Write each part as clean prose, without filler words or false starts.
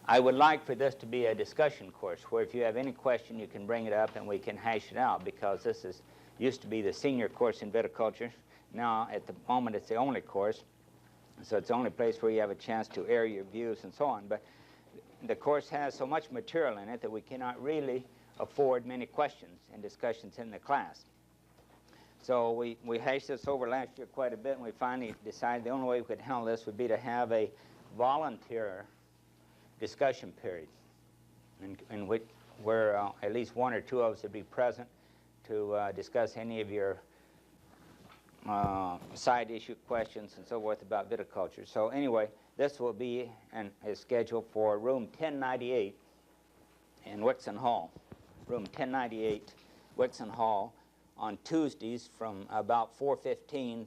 I would like for this to be a discussion course where if you have any question you can bring it up and we can hash it out, because this used to be the senior course in viticulture. Now at the moment it's the only course, so it's the only place where you have a chance to air your views and so on. But the course has so much material in it that we cannot really afford many questions and discussions in the class. So we hashed this over last year quite a bit, and we finally decided the only way we could handle this would be to have a volunteer discussion period in which where at least one or two of us would be present to discuss any of your side issue questions and so forth about viticulture. So anyway, this will be and is scheduled for room 1098 in Wixon Hall. Room 1098, Wixon Hall, on Tuesdays from about 4:15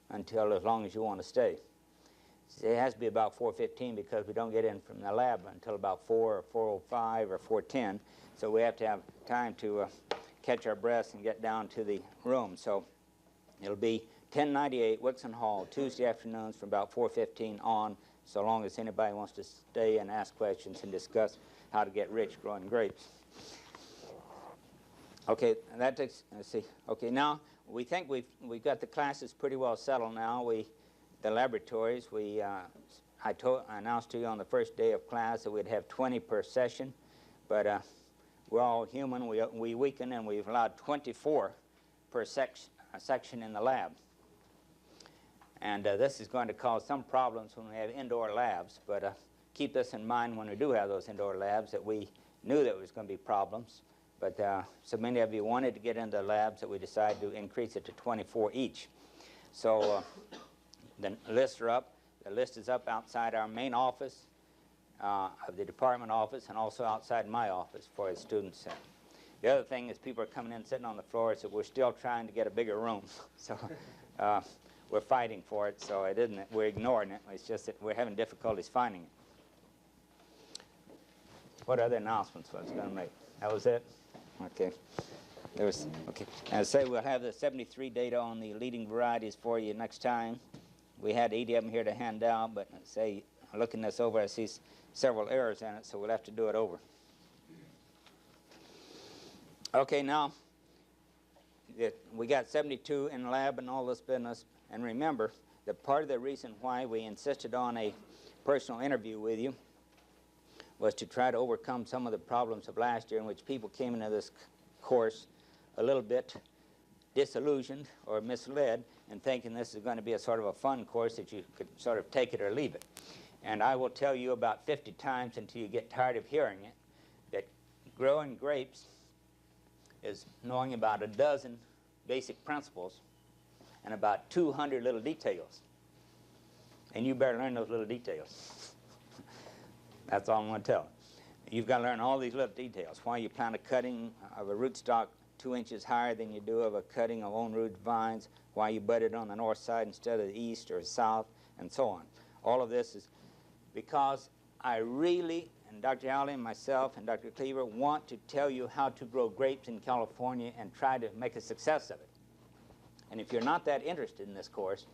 until as long as you want to stay. It has to be about 4:15 because we don't get in from the lab until about 4 or 4:05 or 4:10. So we have to have time to catch our breaths and get down to the room. So it'll be 1098 Wixon Hall, Tuesday afternoons from about 4:15 on, so long as anybody wants to stay and ask questions and discuss how to get rich growing grapes. Okay, that takes, let's see. Okay, now we think we've got the classes pretty well settled now. The laboratories, I announced to you on the first day of class that we'd have 20 per session, but we're all human. We weaken, and we've allowed 24 per section in the lab. And this is going to cause some problems when we have indoor labs, but keep this in mind when we do have those indoor labs, that we knew there was going to be problems, but so many of you wanted to get into the labs that we decided to increase it to 24 each. So the lists are up. The list is up outside our main office, of the department office, and also outside my office for the students. The other thing is people are coming in sitting on the floor, so we're still trying to get a bigger room. So we're fighting for it, so we're ignoring it. It's just that we're having difficulties finding it. What other announcements was I going to make? That was it? Okay. Okay. As I say, we'll have the 73 data on the leading varieties for you next time. We had 80 of them here to hand out, but say, looking this over, I see several errors in it, so we'll have to do it over. Okay, now, we got 72 in the lab and all this business, and remember that part of the reason why we insisted on a personal interview with you was to try to overcome some of the problems of last year in which people came into this course a little bit disillusioned or misled and thinking this is going to be a sort of a fun course that you could sort of take it or leave it. And I will tell you about 50 times until you get tired of hearing it that growing grapes is knowing about a dozen basic principles and about 200 little details. And you better learn those little details. That's all I'm going to tell. You've got to learn all these little details. Why you plant a cutting of a rootstock 2 inches higher than you do of a cutting of own-root vines, why you bud it on the north side instead of the east or south, and so on. All of this is because I really, and Dr. Alley and myself and Dr. Cleaver, want to tell you how to grow grapes in California and try to make a success of it. And if you're not that interested in this course,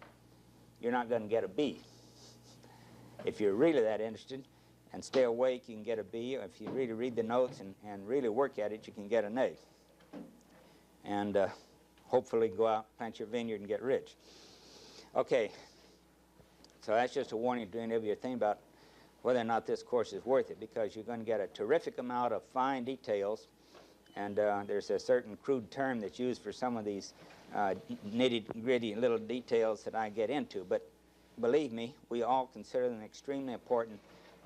you're not going to get a B. If you're really that interested and stay awake, you can get a B. If you really read the notes and really work at it, you can get an A. And hopefully go out, plant your vineyard, and get rich. Okay, so that's just a warning to any of you think about whether or not this course is worth it, because you're going to get a terrific amount of fine details, and there's a certain crude term that's used for some of these nitty-gritty little details that I get into, but believe me, we all consider them extremely important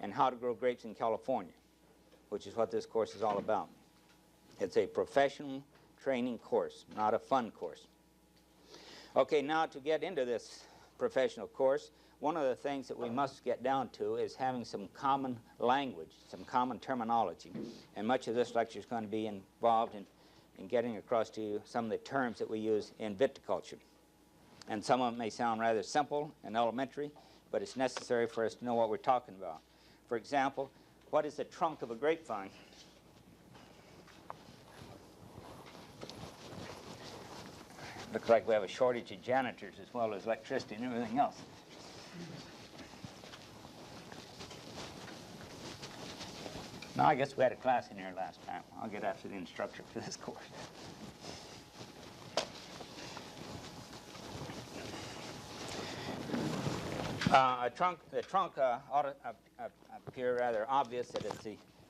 in how to grow grapes in California, which is what this course is all about. It's a professional training course, not a fun course. Okay, now to get into this professional course, one of the things that we must get down to is having some common language, some common terminology. And much of this lecture is going to be involved in getting across to you some of the terms that we use in viticulture. And some of them may sound rather simple and elementary, but it's necessary for us to know what we're talking about. For example, what is the trunk of a grapevine? Looks like we have a shortage of janitors as well as electricity and everything else. No, I guess we had a class in here last time. I'll get after the instructor for this course. The trunk ought to appear rather obvious that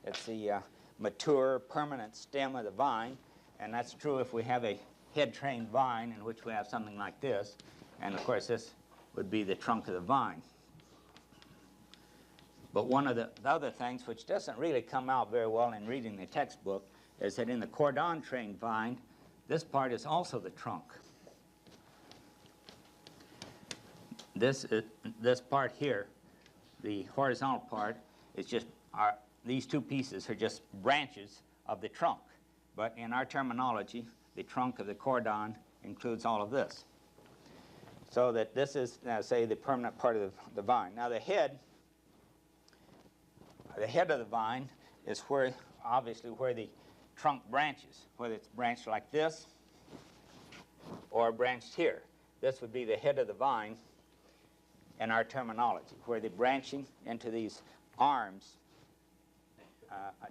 it's the mature, permanent stem of the vine, and that's true if we have a head-trained vine in which we have something like this, and of course this would be the trunk of the vine. But one of the other things which doesn't really come out very well in reading the textbook is that in the cordon-trained vine, this part is also the trunk. This part here, the horizontal part, is just these two pieces are just branches of the trunk. But in our terminology, the trunk of the cordon includes all of this. So that this is, say, the permanent part of the vine. Now the head of the vine is where, obviously, where the trunk branches, whether it's branched like this or branched here. This would be the head of the vine in our terminology, where the branching into these arms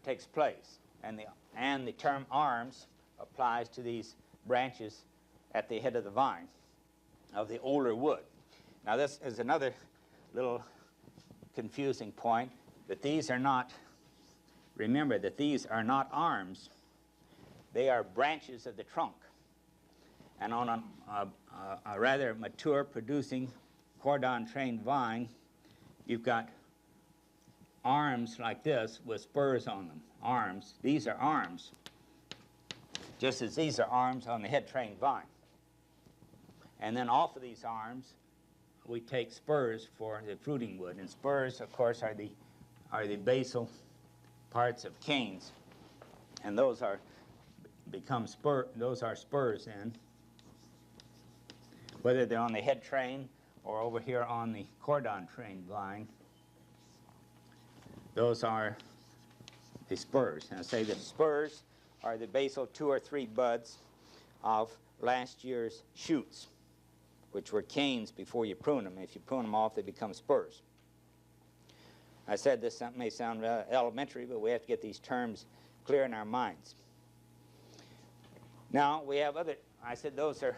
takes place. And the term arms applies to these branches at the head of the vine of the older wood. Now this is another little confusing point, that these are not, remember that these are not arms, they are branches of the trunk. And on a rather mature producing cordon-trained vine, you've got arms like this with spurs on them. Arms. These are arms, just as these are arms on the head-trained vine. And then off of these arms, we take spurs for the fruiting wood. And spurs, of course, are the basal parts of canes. And those are spurs then, whether they're on the head train or over here on the cordon-trained vine. Those are the spurs. And I say the spurs are the basal 2 or 3 buds of last year's shoots, which were canes before you prune them. If you prune them off, they become spurs. I said this may sound elementary, but we have to get these terms clear in our minds. Now, we have other, I said those are,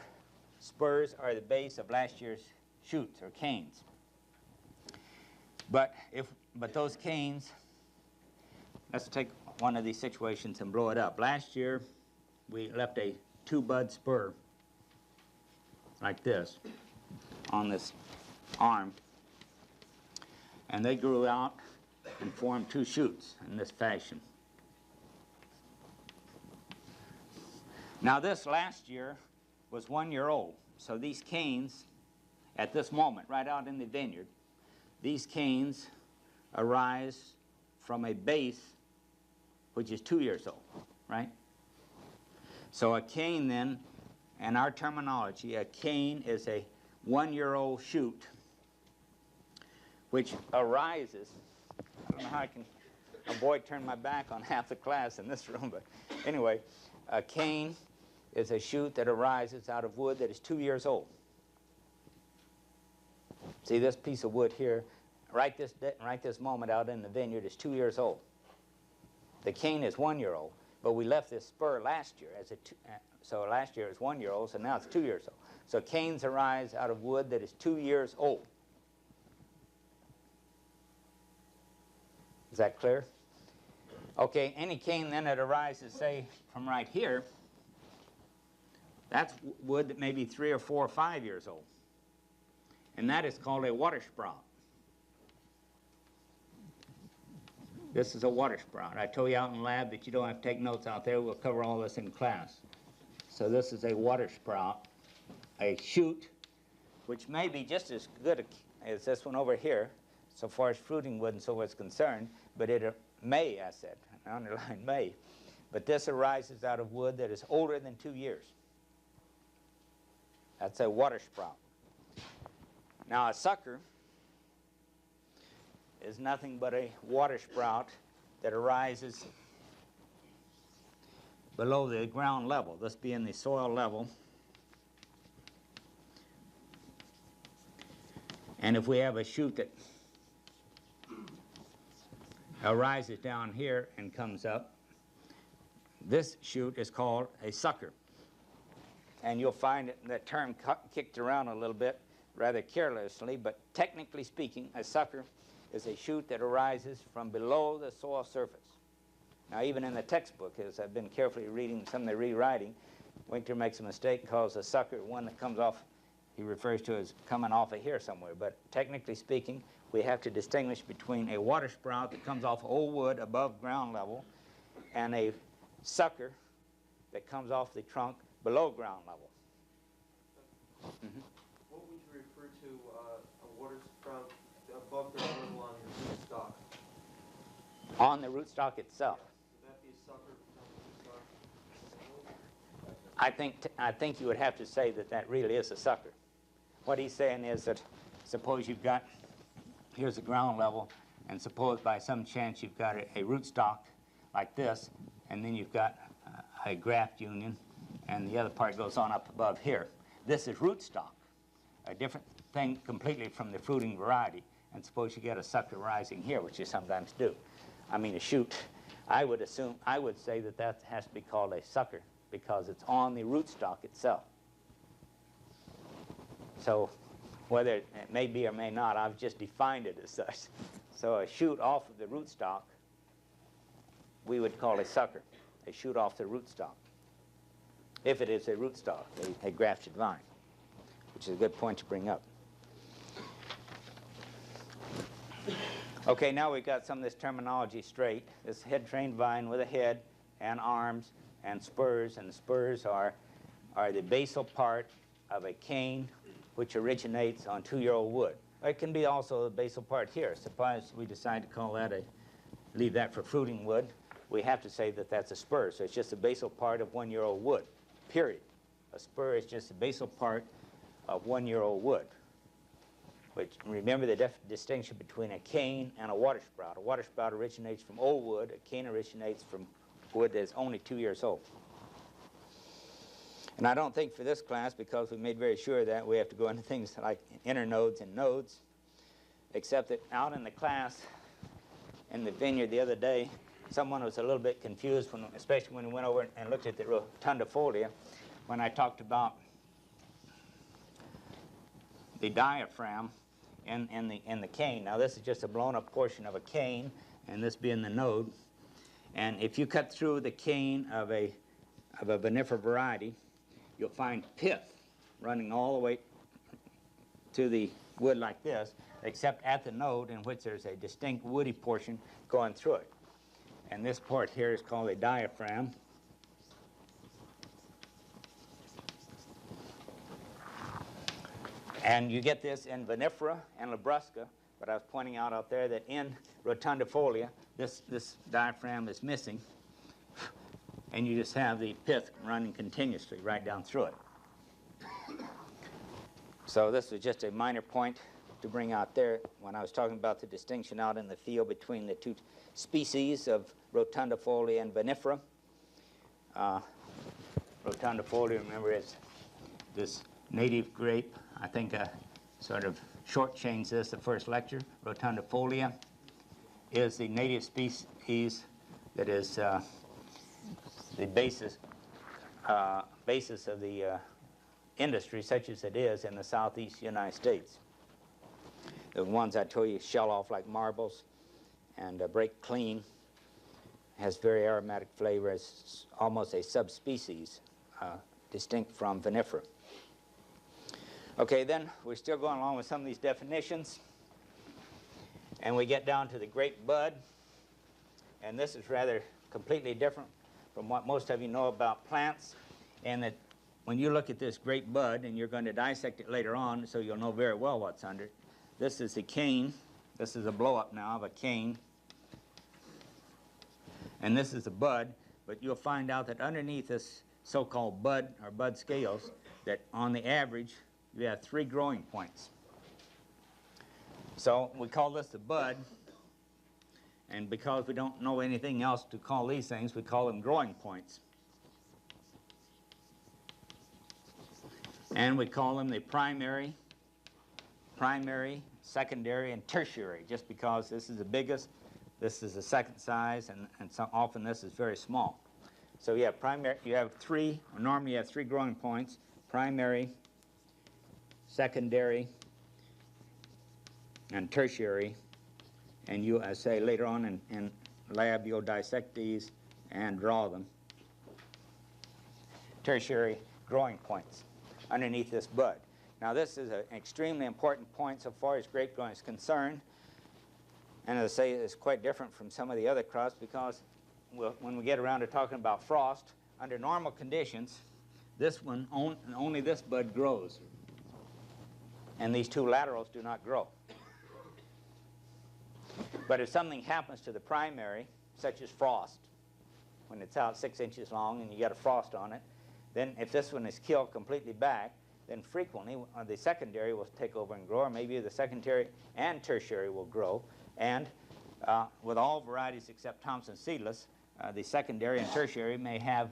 spurs are the base of last year's shoots or canes. But those canes, let's take one of these situations and blow it up. Last year, we left a 2-bud spur like this on this arm, and they grew out and formed 2 shoots in this fashion. Now this last year was 1 year old, so these canes at this moment right out in the vineyard, these canes arise from a base which is 2 years old, right? So a cane then, in our terminology, a cane is a 1-year-old shoot which arises, I don't know how I can avoid turning my back on half the class in this room, but anyway, a cane is a shoot that arises out of wood that is 2 years old. See, this piece of wood here, right this moment out in the vineyard, is 2 years old. The cane is 1 year old, but we left this spur last year as so last year it was 1 year old, so now it's 2 years old. So canes arise out of wood that is 2 years old. Is that clear? Okay, any cane then that arises, say, from right here, that's wood that may be 3 or 4 or 5 years old. And that is called a water sprout. This is a water sprout. I told you out in the lab that you don't have to take notes out there. We'll cover all this in class. So this is a water sprout, a shoot, which may be just as good as this one over here, so far as fruiting wood and so forth is concerned, but it may, I said, I underline may, but this arises out of wood that is older than 2 years. That's a water sprout. Now a sucker is nothing but a water sprout that arises below the ground level, this being the soil level. And if we have a shoot that arises down here and comes up. This shoot is called a sucker. And you'll find that term kicked around a little bit rather carelessly, but technically speaking, a sucker is a shoot that arises from below the soil surface. Now, even in the textbook, as I've been carefully reading some of the rewriting, Winkler makes a mistake and calls a sucker one that comes off, he refers to as coming off of here somewhere. But technically speaking, we have to distinguish between a water sprout that comes off old wood above ground level and a sucker that comes off the trunk below ground level. Mm-hmm. What would you refer to a water sprout above ground level on your rootstock? On the rootstock itself. Would that be a sucker on the rootstock? I think you would have to say that that really is a sucker. What he's saying is that suppose you've got, here's the ground level, and suppose by some chance you've got a rootstock like this, and then you've got a graft union, and the other part goes on up above here. This is rootstock, a different thing completely from the fruiting variety. And suppose you get a sucker rising here, which you sometimes do. I mean a shoot. I would say that that has to be called a sucker because it's on the rootstock itself. So whether it may be or may not, I've just defined it as such. So a shoot off of the rootstock, we would call a sucker, a shoot off the rootstock. If it is a rootstock, a grafted vine, which is a good point to bring up. Okay, now we've got some of this terminology straight. This head-trained vine with a head and arms and spurs, and the spurs are the basal part of a cane which originates on 2-year-old wood. It can be also the basal part here. Suppose we decide to call that leave that for fruiting wood, we have to say that that's a spur. So it's just the basal part of 1-year-old wood, period. A spur is just the basal part of 1-year-old wood. Which, remember the distinction between a cane and a water sprout. A water sprout originates from old wood. A cane originates from wood that's only 2 years old. And I don't think for this class, because we made very sure that we have to go into things like internodes and nodes, except that out in the class in the vineyard the other day, someone was a little bit confused, especially when we went over and looked at the Rotundifolia, when I talked about the diaphragm in the cane. Now this is just a blown up portion of a cane, and this being the node. And if you cut through the cane of a vinifera variety, you'll find pith running all the way to the wood like this, except at the node in which there's a distinct woody portion going through it. And this part here is called a diaphragm. And you get this in vinifera and labrusca, but I was pointing out there that in Rotundifolia, this diaphragm is missing, and you just have the pith running continuously right down through it. So this was just a minor point to bring out there when I was talking about the distinction out in the field between the two species of Rotundifolia and vinifera. Rotundifolia, remember, is this native grape. I think I sort of shortchanged this the first lecture. Rotundifolia is the native species that is the basis of the industry, such as it is in the southeast United States. The ones I told you shell off like marbles and break clean, has very aromatic flavor, is almost a subspecies distinct from vinifera. Okay, then we're still going along with some of these definitions, and we get down to the grape bud, and this is rather completely different from what most of you know about plants, and that when you look at this grape bud, and you're going to dissect it later on so you'll know very well what's under it. This is the cane. This is a blow-up now of a cane, and this is the bud, but you'll find out that underneath this so-called bud or bud scales, that on the average you have 3 growing points. So we call this the bud, and because we don't know anything else to call these things, we call them growing points. And we call them the primary, secondary, and tertiary, just because this is the biggest, This is the second size, and so often this is very small. So you have primary, you have three, normally you have three growing points: primary, secondary, and tertiary. And you, I say later on in lab, you'll dissect these and draw them. Tertiary growing points underneath this bud. Now this is an extremely important point so far as grape growing is concerned. And as I say, it's quite different from some of the other crops because when we get around to talking about frost, under normal conditions, this one, only this bud grows. And these two laterals do not grow. But if something happens to the primary, such as frost, when it's out 6 inches long and you got a frost on it, then if this one is killed completely back, then frequently the secondary will take over and grow, or maybe the secondary and tertiary will grow. And with all varieties except Thompson Seedless, the secondary and tertiary may have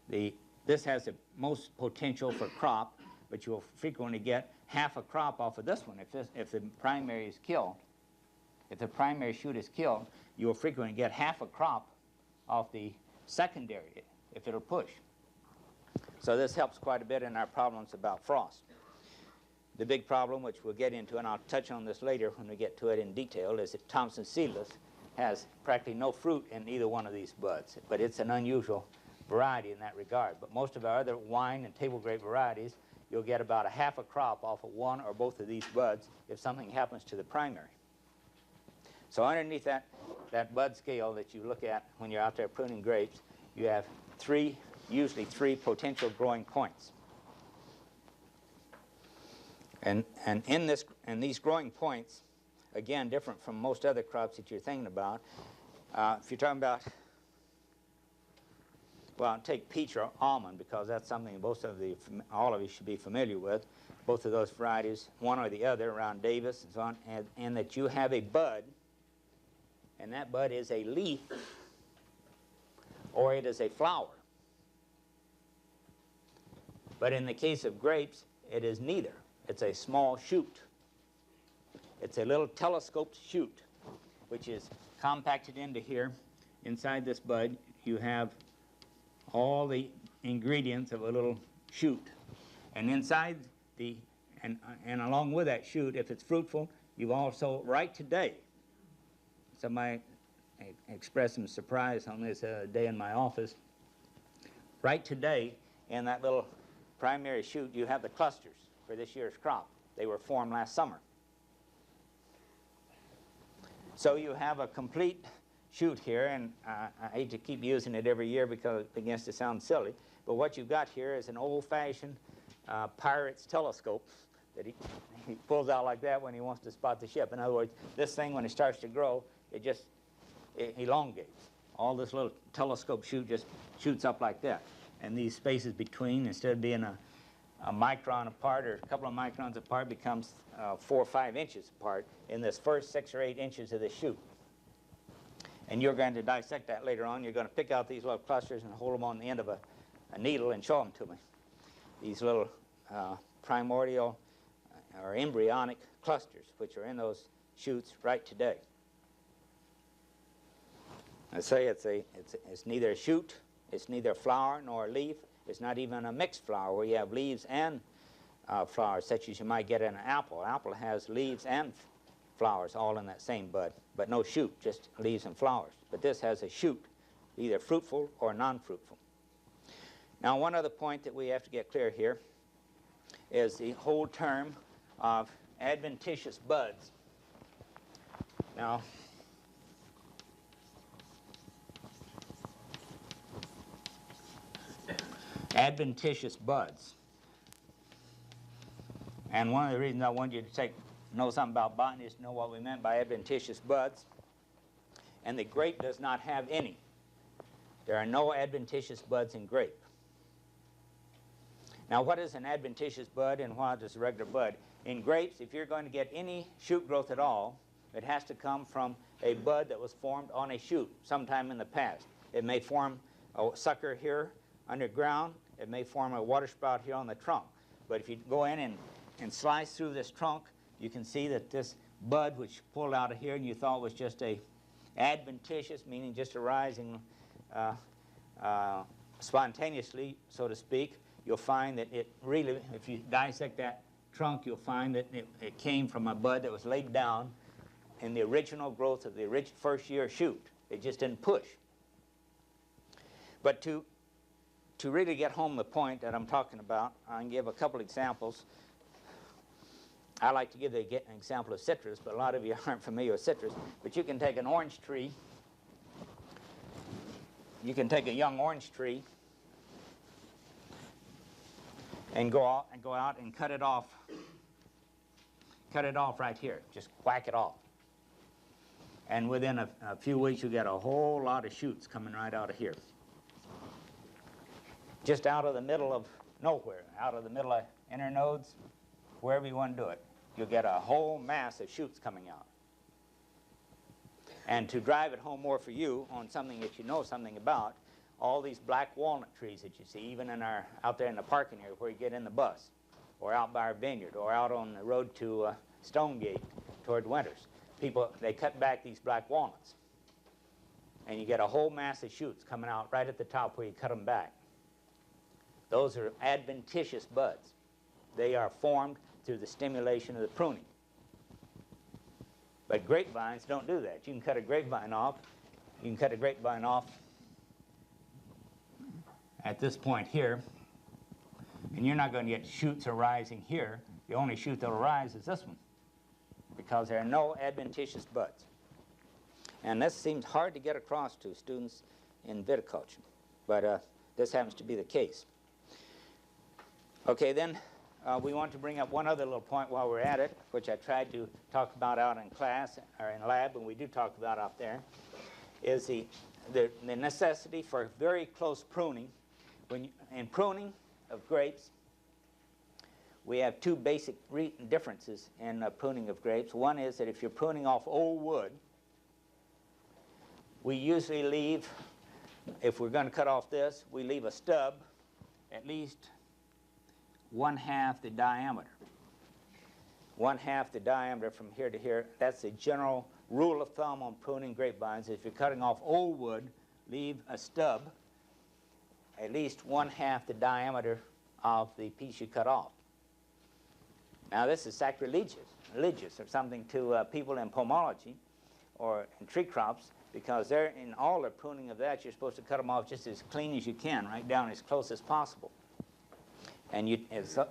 this has the most potential for crop, but you'll frequently get half a crop off of this one if the primary is killed. If the primary shoot is killed, you will frequently get half a crop off the secondary if it'll push. So this helps quite a bit in our problems about frost. The big problem, which we'll get into, and I'll touch on this later when we get to it in detail, is that Thompson Seedless has practically no fruit in either one of these buds. But it's an unusual variety in that regard. But most of our other wine and table grape varieties, you'll get about a half a crop off of one or both of these buds if something happens to the primary. So underneath that bud scale that you look at when you're out there pruning grapes, you have usually three potential growing points. And in these growing points, again, different from most other crops that you're thinking about. If you're talking about, well, take peach or almond, because that's something all of you should be familiar with. Both of those varieties, one or the other, around Davis and so on, and that you have a bud, and that bud is a leaf or it is a flower. But in the case of grapes, it is neither. It's a small shoot. It's a little telescoped shoot, which is compacted into here. Inside this bud, you have all the ingredients of a little shoot. And inside and along with that shoot, if it's fruitful, you've also, right today, somebody expressed some surprise on this day in my office. Right today, in that little primary shoot, you have the clusters for this year's crop. They were formed last summer. So you have a complete shoot here, and I hate to keep using it every year because it begins to sound silly, but what you've got here is an old-fashioned pirate's telescope that he pulls out like that when he wants to spot the ship. In other words, this thing, when it starts to grow, it elongates. All this little telescope shoot just shoots up like that. And these spaces between, instead of being a micron apart or a couple of microns apart, becomes 4 or 5 inches apart in this first 6 or 8 inches of the shoot. And you're going to dissect that later on. You're going to pick out these little clusters and hold them on the end of a needle and show them to me. These little primordial or embryonic clusters, which are in those shoots right today. I say it's neither a shoot, it's neither a flower nor a leaf. It's not even a mixed flower where you have leaves and flowers, such as you might get in an apple. An apple has leaves and flowers all in that same bud, but no shoot, just leaves and flowers. But this has a shoot, either fruitful or non-fruitful. Now, one other point that we have to get clear here is the whole term of adventitious buds. Now, adventitious buds. And one of the reasons I wanted you to know something about botany is to know what we meant by adventitious buds. And the grape does not have any. There are no adventitious buds in grape. Now, what is an adventitious bud and what is a regular bud? In grapes, if you're going to get any shoot growth at all, it has to come from a bud that was formed on a shoot sometime in the past. It may form a sucker here underground. It may form a water spout here on the trunk. But if you go in and slice through this trunk, you can see that this bud which pulled out of here and you thought was just a adventitious, meaning just arising spontaneously, so to speak, you'll find that it really, if you dissect that trunk, you'll find that it came from a bud that was laid down in the original growth of the first year shoot. It just didn't push. But to really get home the point that I'm talking about, I can give a couple examples. I like to give an example of citrus, but a lot of you aren't familiar with citrus. But you can take an orange tree. You can take a young orange tree and go out and cut it off. Cut it off right here. Just whack it off. And within a few weeks, you get a whole lot of shoots coming right out of here. Just out of the middle of nowhere, out of the middle of internodes, wherever you want to do it, you'll get a whole mass of shoots coming out. And to drive it home more for you on something that you know something about, all these black walnut trees that you see, even in out there in the parking area where you get in the bus, or out by our vineyard, or out on the road to Stonegate toward Winters, people, they cut back these black walnuts. And you get a whole mass of shoots coming out right at the top where you cut them back. Those are adventitious buds. They are formed through the stimulation of the pruning. But grapevines don't do that. You can cut a grapevine off. You can cut a grapevine off at this point here, and you're not going to get shoots arising here. The only shoot that will arise is this one, because there are no adventitious buds. And this seems hard to get across to students in viticulture, but this happens to be the case. Okay, then we want to bring up one other little point while we're at it, which I tried to talk about out in class or in lab, and we do talk about out there, is the necessity for very close pruning. In pruning of grapes, we have two basic differences in pruning of grapes. One is that if you're pruning off old wood, we usually leave, if we're going to cut off this, we leave a stub at least 1/2 the diameter. 1/2 the diameter from here to here. That's the general rule of thumb on pruning grapevines. If you're cutting off old wood, leave a stub at least 1/2 the diameter of the piece you cut off. Now this is sacrilegious, or something to people in pomology or in tree crops, because they're in all the pruning of that, you're supposed to cut them off just as clean as you can, right down as close as possible. And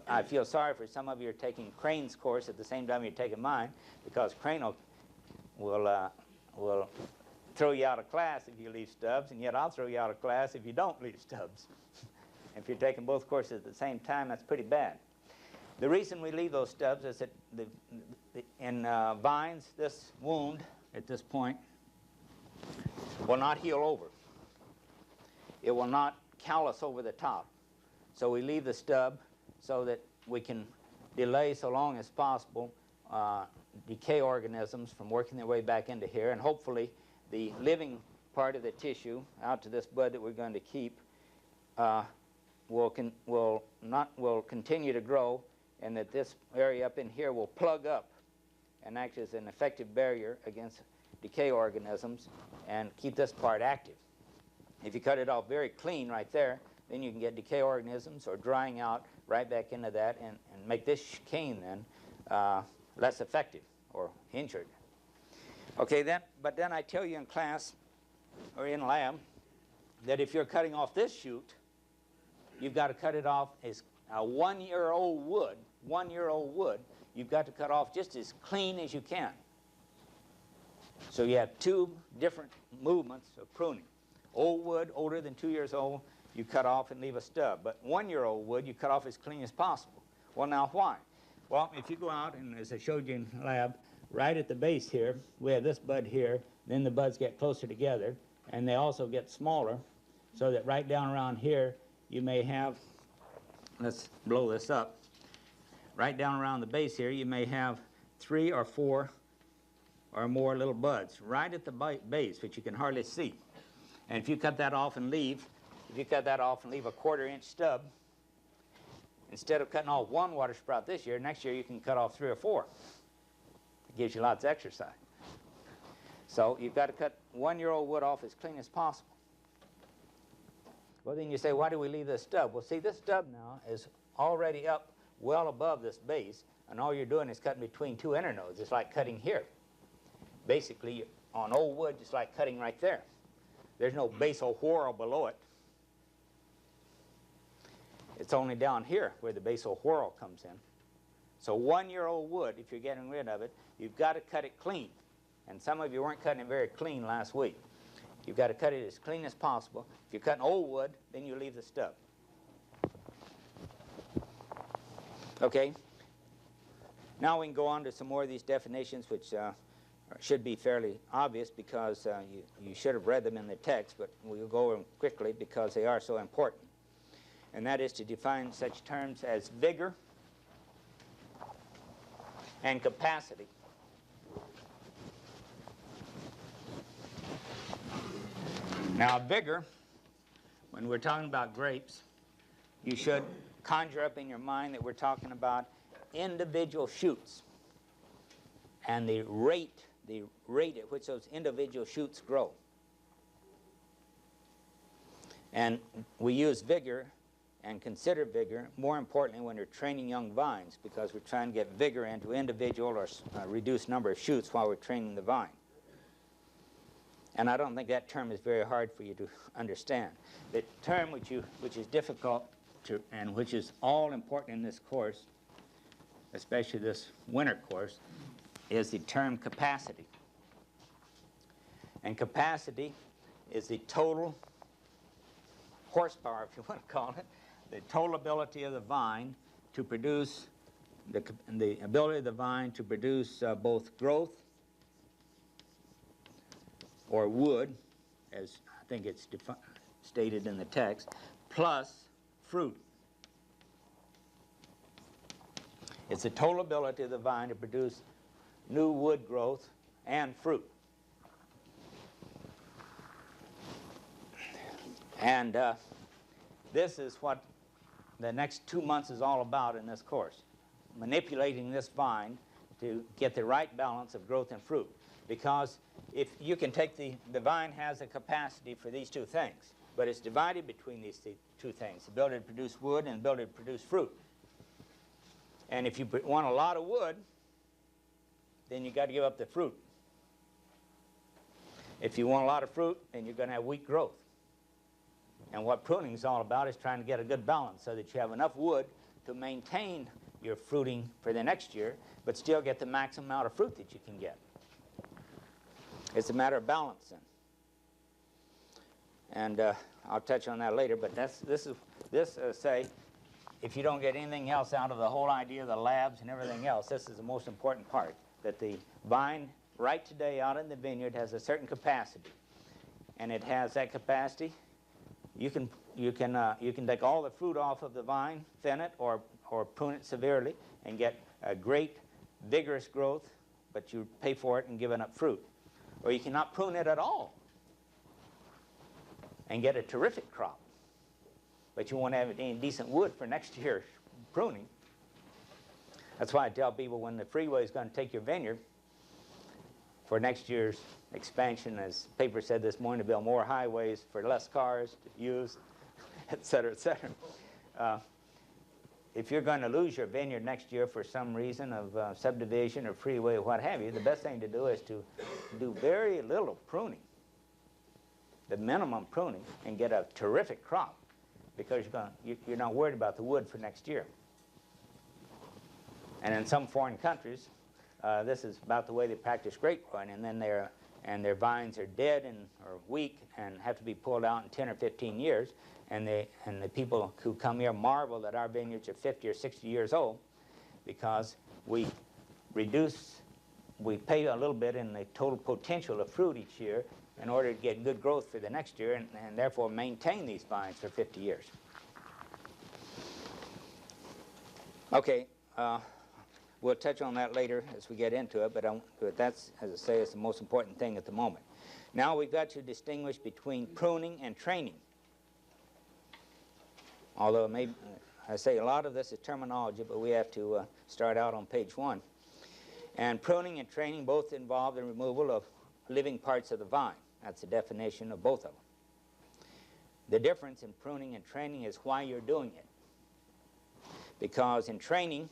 I feel sorry for some of you who are taking Crane's course at the same time you're taking mine, because Crane will throw you out of class if you leave stubs, and yet I'll throw you out of class if you don't leave stubs. If you're taking both courses at the same time, that's pretty bad. The reason we leave those stubs is that in vines, this wound at this point will not heal over. It will not callus over the top. So we leave the stub so that we can delay so long as possible decay organisms from working their way back into here, and hopefully the living part of the tissue out to this bud that we're going to keep will continue to grow, and that this area up in here will plug up and act as an effective barrier against decay organisms and keep this part active. If you cut it off very clean right there, then you can get decay organisms or drying out right back into that and make this cane then less effective or injured. Okay, but then I tell you in class or in lab that if you're cutting off this shoot, you've got to cut it off as a 1-year-old wood. 1-year-old wood, you've got to cut off just as clean as you can. So you have two different movements of pruning. Old wood, older than 2 years old, you cut off and leave a stub. But 1-year-old wood, you cut off as clean as possible. Well, now why? Well, if you go out, and as I showed you in lab, right at the base here, we have this bud here, then the buds get closer together, and they also get smaller, so that right down around here, you may have, let's blow this up, right down around the base here, you may have 3 or 4 or more little buds right at the base, which you can hardly see. And if you cut that off and leave, a 1/4-inch stub, instead of cutting off 1 water sprout this year, next year you can cut off 3 or 4. gives you lots of exercise. So you've got to cut 1-year-old wood off as clean as possible. Well, then you say, why do we leave this stub? Well, see, this stub now is already up well above this base, and all you're doing is cutting between two internodes. It's like cutting here. Basically, on old wood, it's like cutting right there. There's no basal whorl below it. It's only down here where the basal whorl comes in. So 1-year-old wood, if you're getting rid of it, you've got to cut it clean. And some of you weren't cutting it very clean last week. You've got to cut it as clean as possible. If you're cutting old wood, then you leave the stub. Okay? Now we can go on to some more of these definitions, which should be fairly obvious because you should have read them in the text, but we'll go over them quickly because they are so important. And that is to define such terms as vigor and capacity. Now, vigor, when we're talking about grapes, you should conjure up in your mind that we're talking about individual shoots and the rate at which those individual shoots grow. And we use vigor and consider vigor, more importantly, when you're training young vines, because we're trying to get vigor into individual or reduced number of shoots while we're training the vine. And I don't think that term is very hard for you to understand. The term which is difficult to, and which is all important in this course, especially this winter course, is the term capacity. And capacity is the total horsepower, if you want to call it, the total ability of the vine to produce, the ability of the vine to produce both growth or wood, as I think it's stated in the text, plus fruit. It's the total ability of the vine to produce new wood growth and fruit. And this is what the next 2 months is all about in this course, manipulating this vine to get the right balance of growth and fruit. Because if you can take the vine has a capacity for these two things, but it's divided between these two things, the ability to produce wood and the ability to produce fruit. And if you want a lot of wood, then you've got to give up the fruit. If you want a lot of fruit, then you're going to have weak growth. And what pruning is all about is trying to get a good balance so that you have enough wood to maintain your fruiting for the next year, but still get the maximum amount of fruit that you can get. It's a matter of balancing. And I'll touch on that later, but say, if you don't get anything else out of the whole idea of the labs and everything else, this is the most important part, that the vine right today out in the vineyard has a certain capacity. And it has that capacity. You can take all the fruit off of the vine, thin it, or prune it severely, and get a great, vigorous growth, but you pay for it and giving up fruit. Or you cannot prune it at all and get a terrific crop, but you won't have any decent wood for next year's pruning. That's why I tell people when the freeway is going to take your vineyard for next year's expansion, as the paper said this morning, to build more highways for less cars to use, et cetera, et cetera. If you're going to lose your vineyard next year for some reason of subdivision or freeway or what have you, the best thing to do is to do very little pruning, the minimum pruning, and get a terrific crop, because you're not worried about the wood for next year. And in some foreign countries, this is about the way they practice grape growing, and then their vines are dead and or weak and have to be pulled out in 10 or 15 years. And the people who come here marvel that our vineyards are 50 or 60 years old, because we pay a little bit in the total potential of fruit each year in order to get good growth for the next year, and therefore maintain these vines for 50 years. Okay, we'll touch on that later as we get into it, but that's, as I say, it's the most important thing at the moment. Now we've got to distinguish between pruning and training. Although I say a lot of this is terminology, but we have to start out on page 1. And pruning and training both involve the removal of living parts of the vine. That's the definition of both of them. The difference in pruning and training is why you're doing it. Because in training,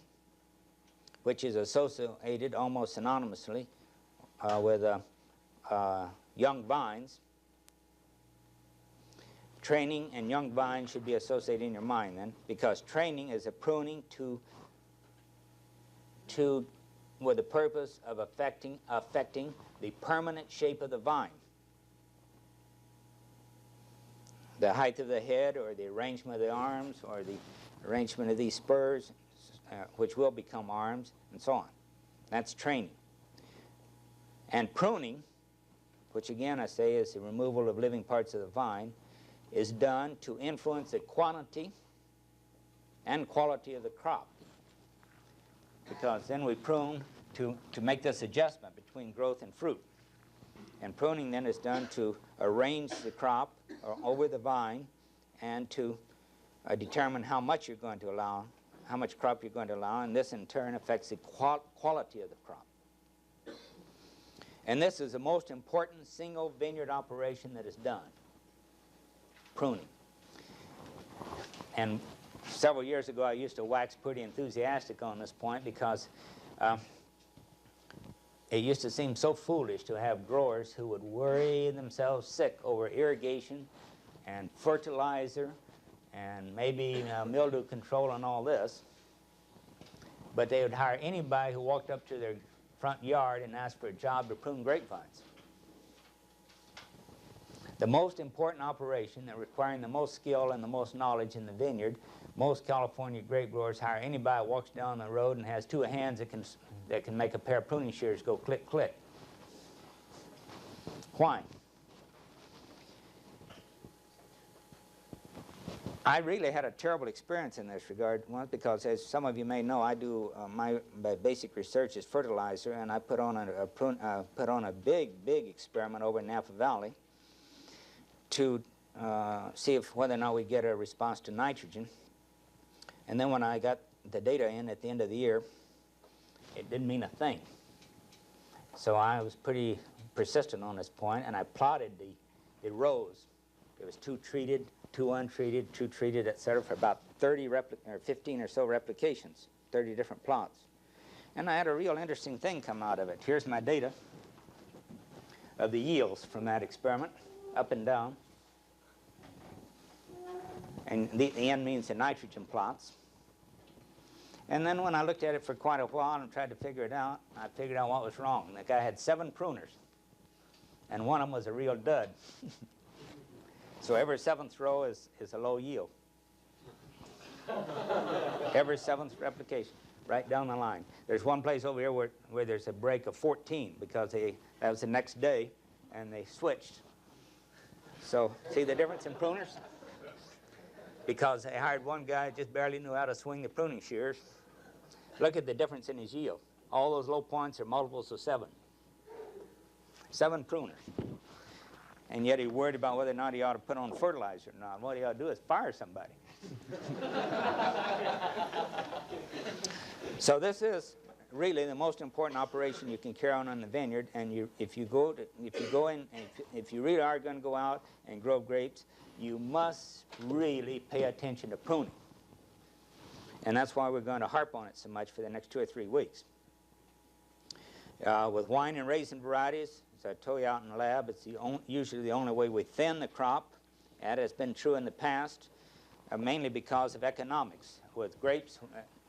which is associated almost synonymously with young vines, training and young vines should be associated in your mind then, because training is a pruning with the purpose of affecting the permanent shape of the vine. The height of the head, or the arrangement of the arms, or the arrangement of these spurs, which will become arms, and so on. That's training. And pruning, which again I say is the removal of living parts of the vine, is done to influence the quantity and quality of the crop. Because then we prune to make this adjustment between growth and fruit. And pruning then is done to arrange the crop over the vine and to determine how much you're going to allow, how much crop you're going to allow, and this in turn affects the quality of the crop. And this is the most important single vineyard operation that is done, pruning. And several years ago I used to wax pretty enthusiastic on this point because it used to seem so foolish to have growers who would worry themselves sick over irrigation and fertilizer and maybe mildew control and all this, but they would hire anybody who walked up to their front yard and asked for a job to prune grapevines. The most important operation that requiring the most skill and the most knowledge in the vineyard, most California grape growers hire anybody who walks down the road and has two hands that can make a pair of pruning shears go click, click. Why? I really had a terrible experience in this regard, once because, as some of you may know, I do my basic research is fertilizer, and I put on a big experiment over in Napa Valley to see whether or not we get a response to nitrogen. And then when I got the data in at the end of the year, it didn't mean a thing. So I was pretty persistent on this point, and I plotted the rows. There was 2 treated, 2 untreated, 2 treated, etc., for about 15 or so replications, 30 different plots. And I had a real interesting thing come out of it. Here's my data of the yields from that experiment, up and down. And the N means the nitrogen plots. And then when I looked at it for quite a while and tried to figure it out, I figured out what was wrong. The guy had 7 pruners, and one of them was a real dud. So every 7th row is a low yield. Every 7th replication, right down the line. There's one place over here where there's a break of 14 because that was the next day, and they switched. So see the difference in pruners? Because they hired one guy who just barely knew how to swing the pruning shears. Look at the difference in his yield. All those low points are multiples of 7. 7 pruners. And yet he worried about whether or not he ought to put on fertilizer or not. What he ought to do is fire somebody. So this is really the most important operation you can carry on the vineyard. And if you really are going to go out and grow grapes, you must really pay attention to pruning. And that's why we're going to harp on it so much for the next 2 or 3 weeks. With wine and raisin varieties, as I told you out in the lab, it's usually the only way we thin the crop. That has been true in the past, mainly because of economics. With grapes,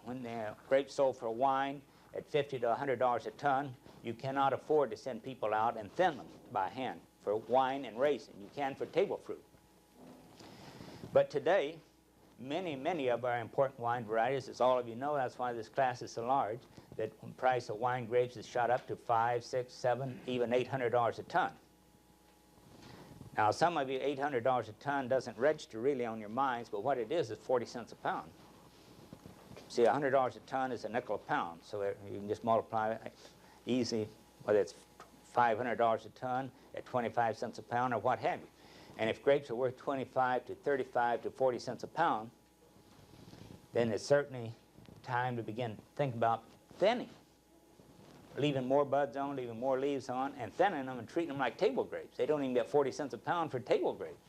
when the grapes sold for wine at $50 to $100 a ton, you cannot afford to send people out and thin them by hand for wine and raisin. You can for table fruit. But today, many of our important wine varieties, as all of you know, that's why this class is so large, that the price of wine grapes has shot up to $500, $600, $700, even $800 a ton. Now, some of you, $800 a ton doesn't register really on your minds, but what it is 40 cents a pound. See, $100 a ton is a nickel a pound, so you can just multiply it easily, whether it's $500 a ton at 25 cents a pound or what have you. And if grapes are worth 25 to 35 to 40 cents a pound, then it's certainly time to begin to think about thinning. leaving more buds on, leaving more leaves on, and thinning them and treating them like table grapes. They don't even get 40 cents a pound for table grapes.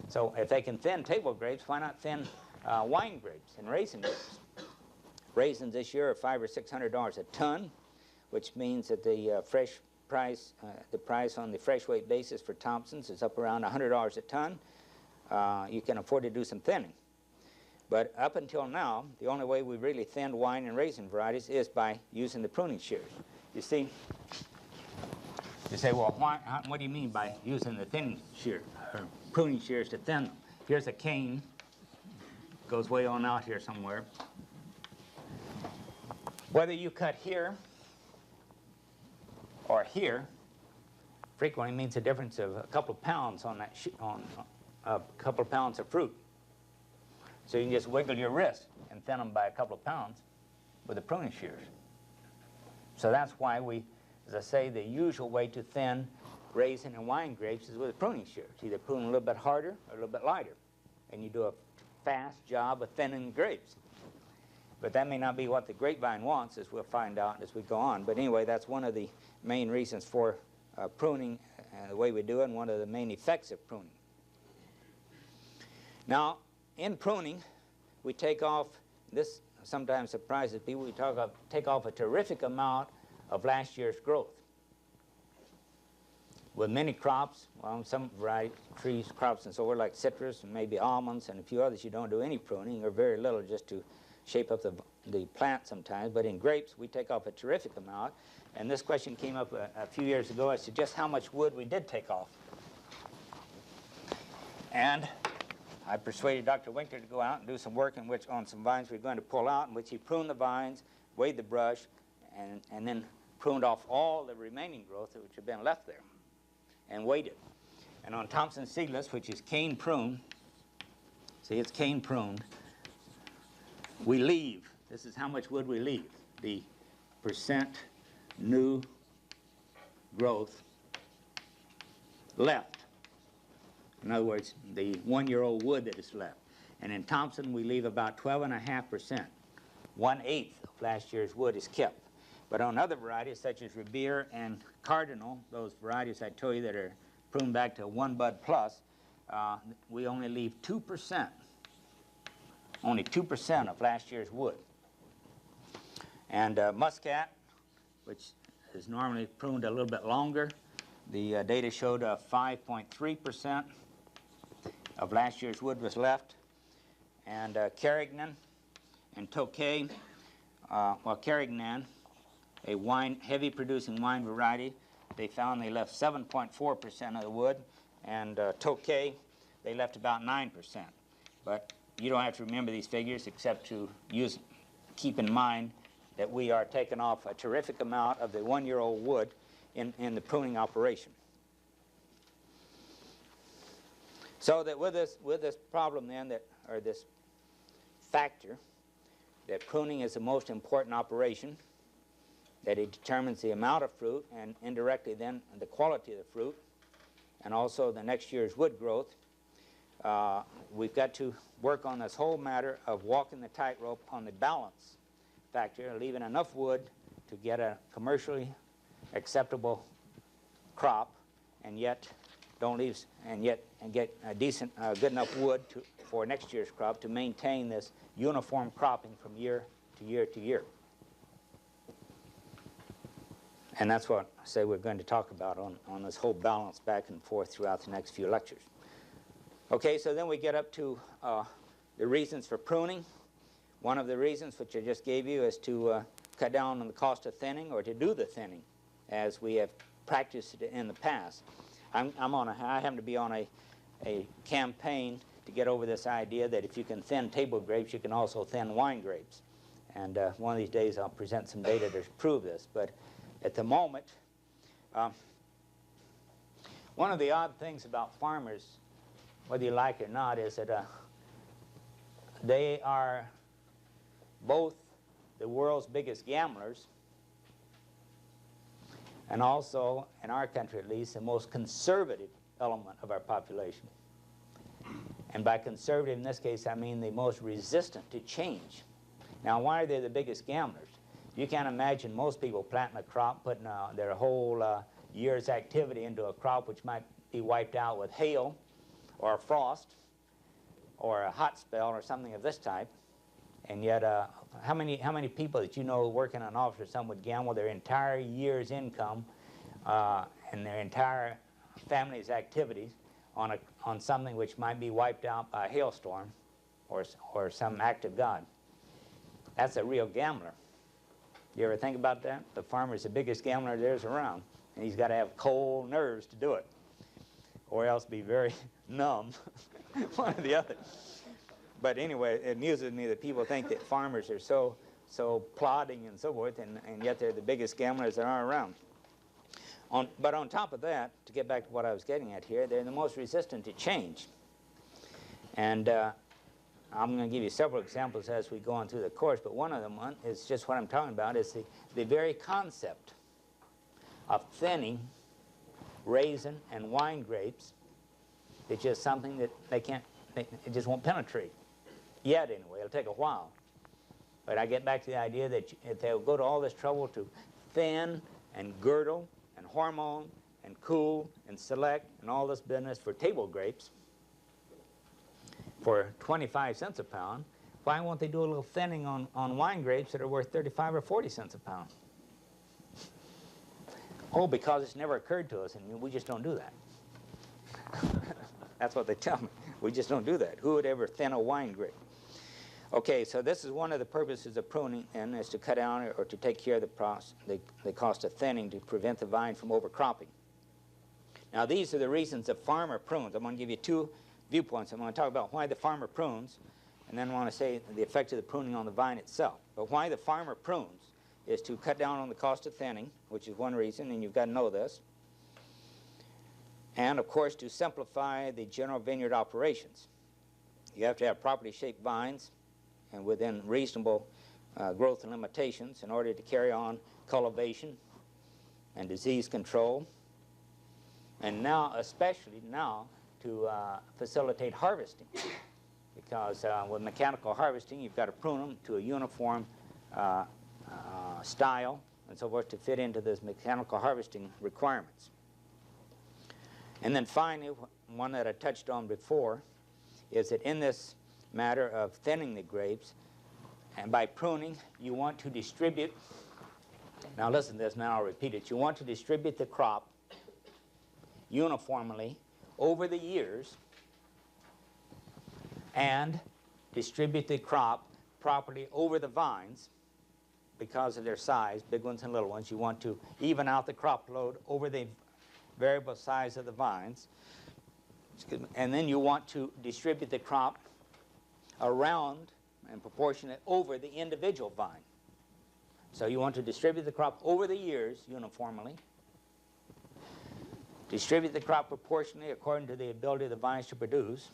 So if they can thin table grapes, why not thin wine grapes and raisin grapes? Raisins this year are $500 or $600 a ton, which means that the price on the fresh weight basis for Thompson's is up around $100 a ton. You can afford to do some thinning. But up until now, the only way we really thinned wine and raisin varieties is by using the pruning shears. You see, you say, well, what do you mean by using the thinning shear, or pruning shears to thin them? Here's a cane, goes way on out here somewhere. Whether you cut here or here, frequently means a difference of a couple of pounds on that a couple of pounds of fruit. So you can just wiggle your wrist and thin them by a couple of pounds with the pruning shears. So that's why we, as I say, the usual way to thin raisin and wine grapes is with a pruning shears. Either prune a little bit harder or a little bit lighter. And you do a fast job of thinning grapes. But that may not be what the grapevine wants, as we'll find out as we go on. But anyway, that's one of the main reasons for pruning, the way we do it, and one of the main effects of pruning. Now, in pruning, we take off, this sometimes surprises people, we take off a terrific amount of last year's growth. With many crops, well, some variety trees, crops and so forth, like citrus and maybe almonds and a few others, you don't do any pruning or very little, just to shape up the plant sometimes. But in grapes, we take off a terrific amount. And this question came up a few years ago as to just how much wood we did take off. And I persuaded Dr. Winkler to go out and do some work on some vines we were going to pull out, in which he pruned the vines, weighed the brush, and then pruned off all the remaining growth which had been left there, and weighed it. And on Thompson Seedless, which is cane pruned, see, it's cane pruned, we leave, this is how much wood we leave, the percent new growth left. In other words, the one-year-old wood that is left. And in Thompson, we leave about 12.5%. 1/8 of last year's wood is kept. But on other varieties, such as Revere and Cardinal, those varieties I told you that are pruned back to 1 bud plus, we only leave 2%. Only 2% of last year's wood. And Muscat, which is normally pruned a little bit longer, the data showed 5.3% of last year's wood was left. And Carignan and Tokay, well, Carignan, a heavy producing wine variety, they found they left 7.4% of the wood, and Tokay, they left about 9%. But you don't have to remember these figures except to keep in mind that we are taking off a terrific amount of the one-year-old wood in the pruning operation. So that with this problem then, or this factor, that pruning is the most important operation, that it determines the amount of fruit and indirectly then the quality of the fruit, and also the next year's wood growth, we've got to work on this whole matter of walking the tightrope on the balance factor, leaving enough wood to get a commercially acceptable crop, and yet get a decent, good enough wood for next year's crop to maintain this uniform cropping from year to year to year. And that's what I say we're going to talk about on this whole balance back and forth throughout the next few lectures. Okay, so then we get up to the reasons for pruning. One of the reasons, which I just gave you, is to cut down on the cost of thinning, or to do the thinning as we have practiced it in the past. I happen to be on a campaign to get over this idea that if you can thin table grapes, you can also thin wine grapes. And one of these days I'll present some data to prove this. But at the moment, one of the odd things about farmers, whether you like it or not, is that they are both the world's biggest gamblers and also, in our country at least, the most conservative element of our population. And by conservative in this case, I mean the most resistant to change. Now, why are they the biggest gamblers? You can't imagine most people planting a crop, putting their whole year's activity into a crop which might be wiped out with hail or frost or a hot spell or something of this type. And yet, how many people that you know working in an office or something would gamble their entire year's income and their entire family's activities on something which might be wiped out by a hailstorm or some act of God? That's a real gambler. You ever think about that? The farmer's the biggest gambler there's around, and he's got to have cold nerves to do it, or else be very numb, one or the other. But anyway, it amuses me that people think that farmers are so plodding and so forth, and yet they're the biggest gamblers there are around. But on top of that, to get back to what I was getting at here, they're the most resistant to change. And I'm going to give you several examples as we go on through the course, but one of them is just what I'm talking about, is the very concept of thinning raisin and wine grapes. It's just something that it just won't penetrate. Yet, anyway, it'll take a while. But I get back to the idea that if they'll go to all this trouble to thin and girdle and hormone and cool and select and all this business for table grapes for 25 cents a pound, why won't they do a little thinning on wine grapes that are worth 35 or 40 cents a pound? Oh, because it's never occurred to us, and we just don't do that. That's what they tell me. We just don't do that. Who would ever thin a wine grape? Okay, so this is one of the purposes of pruning, and is to cut down or to take care of the cost of thinning to prevent the vine from overcropping. Now, these are the reasons the farmer prunes. I'm going to give you two viewpoints. I'm going to talk about why the farmer prunes, and then I want to say the effect of the pruning on the vine itself. But why the farmer prunes is to cut down on the cost of thinning, which is one reason, and you've got to know this. And, of course, to simplify the general vineyard operations. You have to have properly shaped vines and within reasonable growth and limitations in order to carry on cultivation and disease control. And now, especially now, to facilitate harvesting. Because with mechanical harvesting, you've got to prune them to a uniform style and so forth to fit into those mechanical harvesting requirements. And then finally, one that I touched on before, is that in this matter of thinning the grapes, and by pruning, you want to distribute, now listen to this, now I'll repeat it, you want to distribute the crop uniformly over the years and distribute the crop properly over the vines because of their size, big ones and little ones. You want to even out the crop load over the variable size of the vines. And then you want to distribute the crop around and proportionate over the individual vine. So you want to distribute the crop over the years uniformly, distribute the crop proportionally according to the ability of the vines to produce,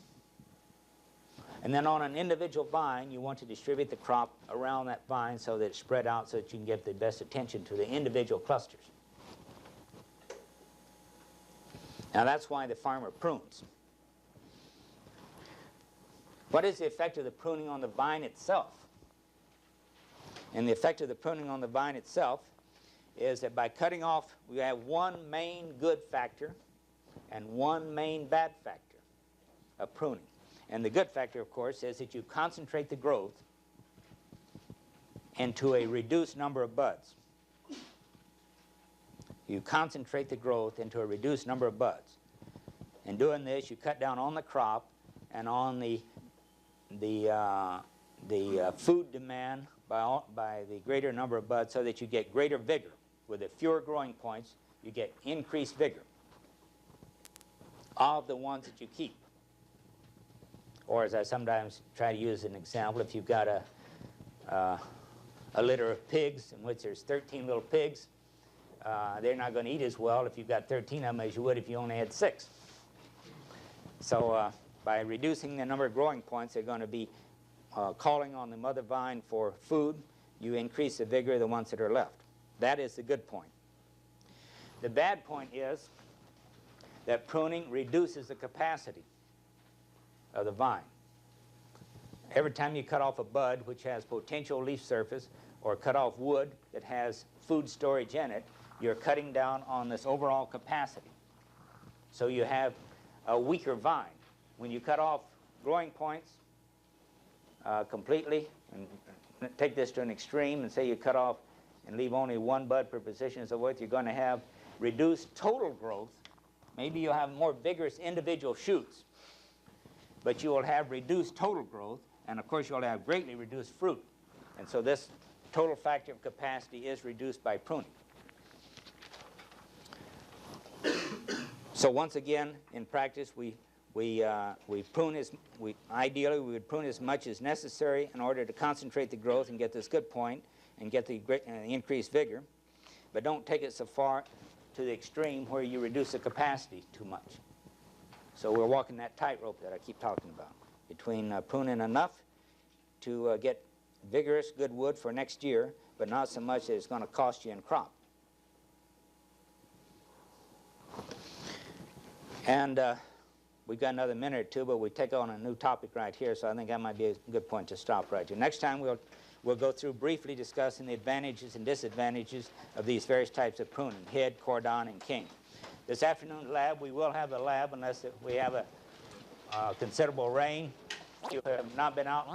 and then on an individual vine you want to distribute the crop around that vine so that it's spread out so that you can give the best attention to the individual clusters. Now that's why the farmer prunes. What is the effect of the pruning on the vine itself? And the effect of the pruning on the vine itself is that by cutting off, we have one main good factor and one main bad factor of pruning. And the good factor, of course, is that you concentrate the growth into a reduced number of buds. You concentrate the growth into a reduced number of buds. In doing this, you cut down on the crop and on the food demand by the greater number of buds so that you get greater vigor. With the fewer growing points, you get increased vigor of the ones that you keep. Or as I sometimes try to use an example, if you've got a litter of pigs in which there's 13 little pigs, they're not going to eat as well if you've got 13 of them as you would if you only had 6. So by reducing the number of growing points, they're going to be calling on the mother vine for food. You increase the vigor of the ones that are left. That is the good point. The bad point is that pruning reduces the capacity of the vine. Every time you cut off a bud which has potential leaf surface or cut off wood that has food storage in it, you're cutting down on this overall capacity. So you have a weaker vine. When you cut off growing points completely, and take this to an extreme and say you cut off and leave only one bud per position and so forth, you're going to have reduced total growth. Maybe you'll have more vigorous individual shoots, but you will have reduced total growth, and of course you'll have greatly reduced fruit. And so this total factor of capacity is reduced by pruning. So once again, in practice, ideally we would prune as much as necessary in order to concentrate the growth and get this good point and get the increased vigor, but don't take it so far to the extreme where you reduce the capacity too much. So we're walking that tightrope that I keep talking about, between pruning enough to get vigorous, good wood for next year, but not so much that it's going to cost you in crop. And we've got another minute or two, but we take on a new topic right here, so I think that might be a good point to stop right here. Next time we'll go through briefly discussing the advantages and disadvantages of these various types of pruning, head, cordon, and king. This afternoon lab, we will have a lab unless we have a considerable rain. You have not been out